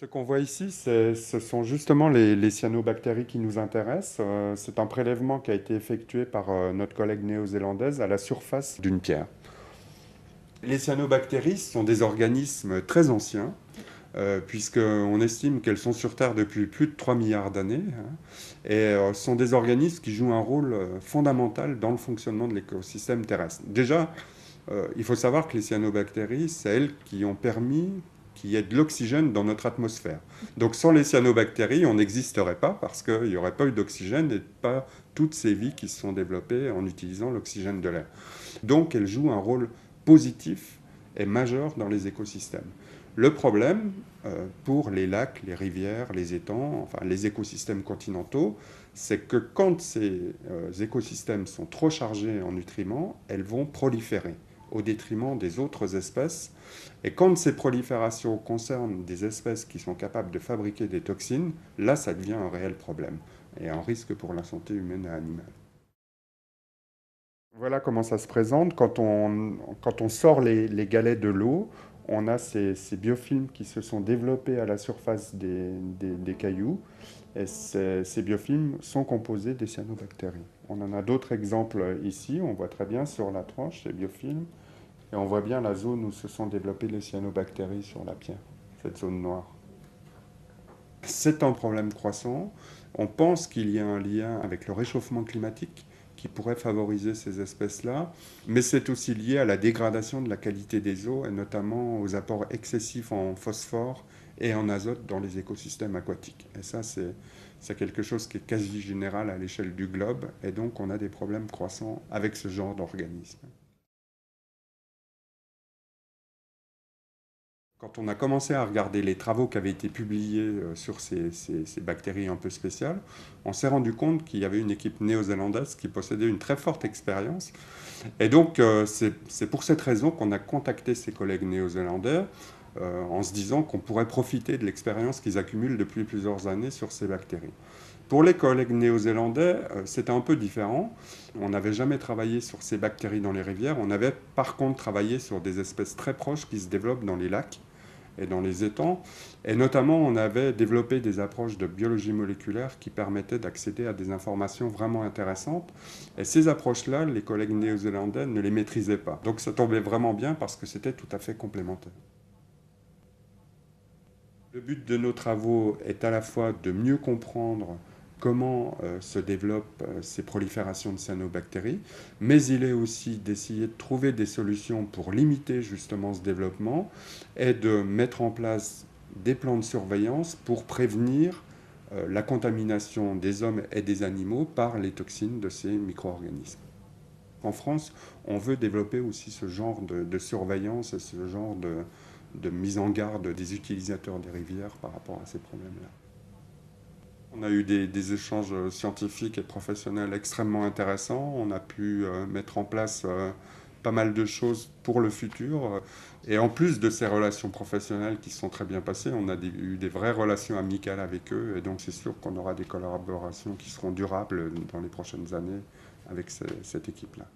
Ce qu'on voit ici, ce sont justement les cyanobactéries qui nous intéressent. C'est un prélèvement qui a été effectué par notre collègue néo-zélandaise à la surface d'une pierre. Les cyanobactéries sont des organismes très anciens, puisqu'on estime qu'elles sont sur Terre depuis plus de 3 milliards d'années, hein, et sont des organismes qui jouent un rôle fondamental dans le fonctionnement de l'écosystème terrestre. Déjà, il faut savoir que les cyanobactéries, c'est elles qui ont permis qu'il y ait de l'oxygène dans notre atmosphère. Donc sans les cyanobactéries, on n'existerait pas parce qu'il n'y aurait pas eu d'oxygène et pas toutes ces vies qui se sont développées en utilisant l'oxygène de l'air. Donc elles jouent un rôle positif et majeur dans les écosystèmes. Le problème pour les lacs, les rivières, les étangs, enfin les écosystèmes continentaux, c'est que quand ces écosystèmes sont trop chargés en nutriments, elles vont proliférer au détriment des autres espèces. Et quand ces proliférations concernent des espèces qui sont capables de fabriquer des toxines, là, ça devient un réel problème et un risque pour la santé humaine et animale. Voilà comment ça se présente. Quand on sort les galets de l'eau, on a ces biofilms qui se sont développés à la surface des cailloux. Et ces biofilms sont composés des cyanobactéries. On en a d'autres exemples ici. On voit très bien sur la tranche ces biofilms. Et on voit bien la zone où se sont développées les cyanobactéries sur la pierre, cette zone noire. C'est un problème croissant. On pense qu'il y a un lien avec le réchauffement climatique qui pourrait favoriser ces espèces-là, mais c'est aussi lié à la dégradation de la qualité des eaux et notamment aux apports excessifs en phosphore et en azote dans les écosystèmes aquatiques. Et ça, c'est quelque chose qui est quasi général à l'échelle du globe, et donc on a des problèmes croissants avec ce genre d'organismes. Quand on a commencé à regarder les travaux qui avaient été publiés sur ces bactéries un peu spéciales, on s'est rendu compte qu'il y avait une équipe néo-zélandaise qui possédait une très forte expérience. Et donc, c'est pour cette raison qu'on a contacté ces collègues néo-zélandais en se disant qu'on pourrait profiter de l'expérience qu'ils accumulent depuis plusieurs années sur ces bactéries. Pour les collègues néo-zélandais, c'était un peu différent. On n'avait jamais travaillé sur ces bactéries dans les rivières. On avait par contre travaillé sur des espèces très proches qui se développent dans les lacs et dans les étangs. Et notamment, on avait développé des approches de biologie moléculaire qui permettaient d'accéder à des informations vraiment intéressantes. Et ces approches-là, les collègues néo-zélandais ne les maîtrisaient pas. Donc ça tombait vraiment bien parce que c'était tout à fait complémentaire. Le but de nos travaux est à la fois de mieux comprendre comment se développent ces proliférations de cyanobactéries, mais il est aussi d'essayer de trouver des solutions pour limiter justement ce développement et de mettre en place des plans de surveillance pour prévenir la contamination des hommes et des animaux par les toxines de ces micro-organismes. En France, on veut développer aussi ce genre de surveillance et ce genre de mise en garde des utilisateurs des rivières par rapport à ces problèmes-là. On a eu des échanges scientifiques et professionnels extrêmement intéressants. On a pu mettre en place pas mal de choses pour le futur. Et en plus de ces relations professionnelles qui se sont très bien passées, on a eu des vraies relations amicales avec eux. Et donc c'est sûr qu'on aura des collaborations qui seront durables dans les prochaines années avec cette équipe-là.